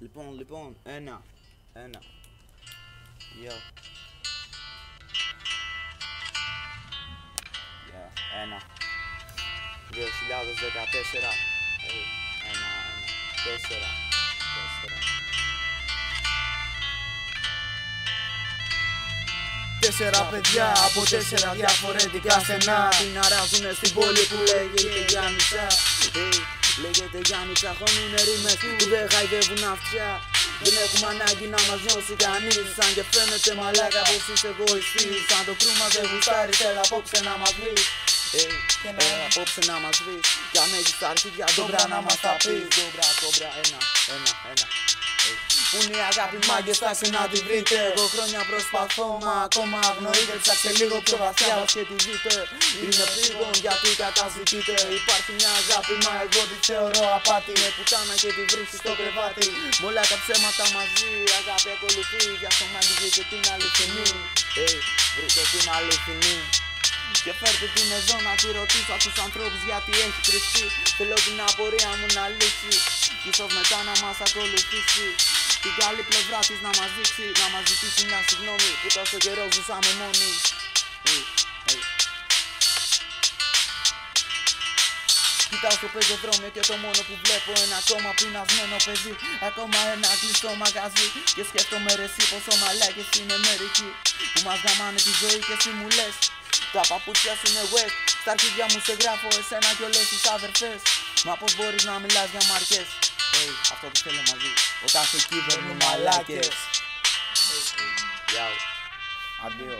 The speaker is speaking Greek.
Λοιπόν, ένα. Yo. Ένα. 2014. Ένα. 4. Τέσσερα παιδιά από 4 διαφορετικά στενά την αράζουνε στην πόλη που λέγεται Γιάννητσά. Λέγεται Γιάννητσά, χωνούνε ρήμες που δεν χαϊδεύουν αυτιά. Δεν έχουμε ανάγκη να μας νιώσει κανείς. Αν και φαίνεται μαλάκα πως είσαι εγωιστής. Αν το κρούμα δεν γουστάρει θέλει απόψε να μας βρεις. Απόψε να μας βρεις. Κι αν έχεις τα αρχίδια ντόμπρα να μας τα πεις. Ντόμπρα, κόμπρα, ένα. Πού είναι η αγάπη μάγκες, φτάσε να τη βρείτε. Εγώ χρόνια προσπαθώ μα ακόμα αγνοείτε. Ψάξτε λίγο πιο βαθιά μας και τη δείτε. Είναι πήγον γιατί καταζητείτε. Υπάρχει μια αγάπη μα εγώ τη θεωρώ απάτη. Με πουτάνα και τη βρίσκεις στο κρεβάτι. Μ' όλα τα ψέματα μαζί η αγάπη ακολουθεί. Γι' αυτό μάγκες βρείτε την αληθινή. Βρείτε την αληθινή. Και φέρτε την εδώ να τη ρωτήσω από τους ανθρώπους γιατί έχει κρυφτεί. Θέλω την απορία μου να λύσει. Κι ίσως μετά να μας ακολουθήσει. Την καλή πλευρά της να μας δείξει. Να μας ζητήσει μια συγγνώμη που τόσο καιρό ζούσαμε μόνοι. Κοιτάω στο πεζοδρόμιο και το μόνο που βλέπω ένα ακόμα πεινασμένο παιδί. Ακόμα ένα κλειστό μαγαζί. Και σκέφτομαι ρε εσύ πόσο μαλάκες είναι μερικοί που μας γαμάνε τη ζωή και εσύ μου λες τα παπούτσια σου είναι wet. Στα αρχίδια μου σε γράφω εσένα κι όλες τις αδερφές. Μα πως μπορείς να μιλάς για μαρκές. Αυτό που θέλω μαζί. Ο κάθε κύβερνο μαλάκες. Αντίο.